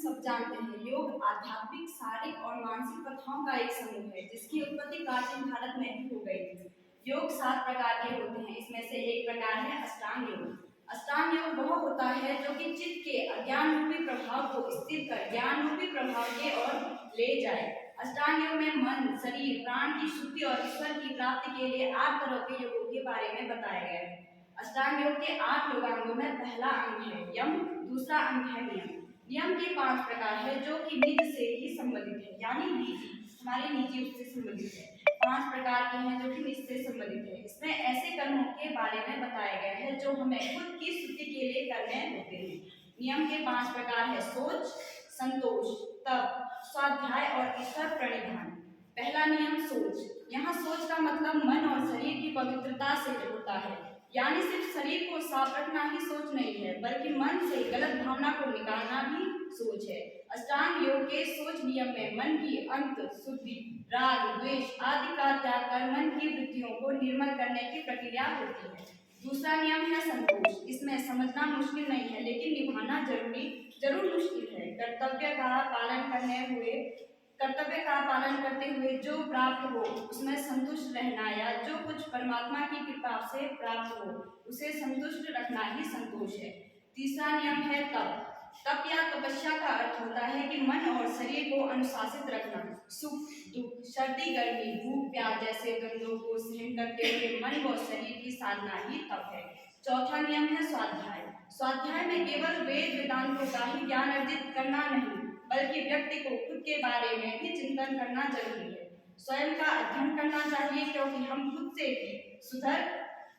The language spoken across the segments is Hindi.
सब जानते हैं, योग आध्यात्मिक, शारीरिक और मानसिक प्रथाओं का एक समूह है जिसकी उत्पत्ति प्राचीन भारत में ही हो गई थी। योग 7 प्रकार के होते हैं। इसमें से एक प्रकार है अष्टांग योग। अष्टांग योग वह होता है जो कि चित्त के अज्ञान रूपी प्रभाव को स्थिर कर ज्ञान रूपी प्रभाव के ओर ले जाए। अष्टांग योग में मन, शरीर, प्राण की शुद्धि और ईश्वर की प्राप्ति के लिए 8 तरह के योगों के बारे में बताया गया है। अष्टांग योग के 8 योगांगों में पहला अंग है यम, दूसरा अंग है नियम। नियम के 5 प्रकार है जो कि निज से ही संबंधित है, यानी निजी, हमारे निजी उससे संबंधित है। 5 प्रकार के हैं जो कि निज से संबंधित है। इसमें ऐसे कर्मों के बारे में बताया गया है जो हमें खुद की शुद्धि के लिए करने होते हैं। नियम के 5 प्रकार है सोच, संतोष, तप, स्वाध्याय और ईश्वर प्रणिधान। पहला नियम सोच। यहाँ सोच का मतलब मन और शरीर की पवित्रता से होता है, यानी सिर्फ शरीर को साफ रखना ही सोच नहीं है बल्कि मन से गलत भावना को निकालना भी सोच है। अष्टांग योग के सोच नियम में मन की अंत शुद्धि, राग, द्वेष आदि का त्याग कर मन की वृत्तियों को निर्मल करने की प्रक्रिया होती है। दूसरा नियम है संतोष। इसमें समझना मुश्किल नहीं है लेकिन निभाना जरूर मुश्किल है। कर्तव्य का पालन करते हुए जो प्राप्त हो उसमें संतुष्ट रहना, या जो कुछ परमात्मा की कृपा से प्राप्त हो उसे संतुष्ट रखना ही संतोष है। तीसरा नियम है तप। तप या तपस्या का अर्थ होता है कि मन और शरीर को अनुशासित रखना। सुख दुख, सर्दी गर्मी, भूख प्यास जैसे द्वंद्वों को सहन करते हुए मन व शरीर की साधना ही तप है। चौथा नियम है स्वाध्याय। स्वाध्याय में केवल वेद वेदांतों का ही ज्ञान अर्जित करना नहीं बल्कि व्यक्ति को खुद के बारे में भी चिंतन करना जरूरी है। स्वयं का अध्ययन करना चाहिए क्योंकि हम खुद से भी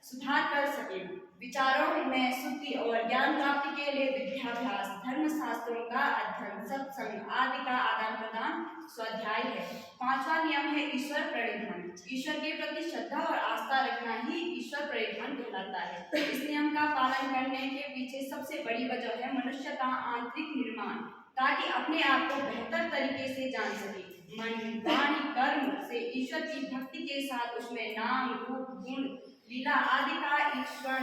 सुधार कर सके। विचारों में शुद्धि और ज्ञान प्राप्ति के लिए विद्याभ्यास, धर्म शास्त्रों का अध्ययन, सत्संग आदि का आदान प्रदान स्वाध्याय है। पांचवा नियम है ईश्वर प्रणिधान। ईश्वर के प्रति श्रद्धा और आस्था रखना ही ईश्वर प्रणिधान कहलाता है। इस नियम का पालन करने के पीछे सबसे बड़ी वजह है मनुष्य का आंतरिक निर्माण, ताकि अपने आप को बेहतर तरीके से जान सके। मन, वाणी, कर्म से ईश्वर की भक्ति के साथ उसमें नाम, रूप, गुण, लीला आदि का ईश्वर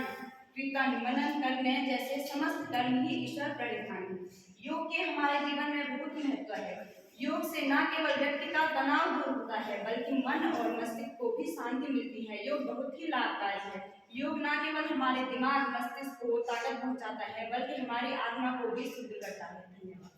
कीर्तन, मनन करने जैसे समस्त कर्म ही ईश्वर प्रणिधान है। योग के हमारे जीवन में बहुत महत्व है। योग से न केवल व्यक्ति का तनाव दूर होता है बल्कि मन और मस्तिष्क को भी शांति मिलती है। योग बहुत ही लाभकारी है। योग न केवल हमारे दिमाग मस्तिष्क को ताकत पहुंचाता है बल्कि हमारी आत्मा को भी शुद्ध करता है। धन्यवाद।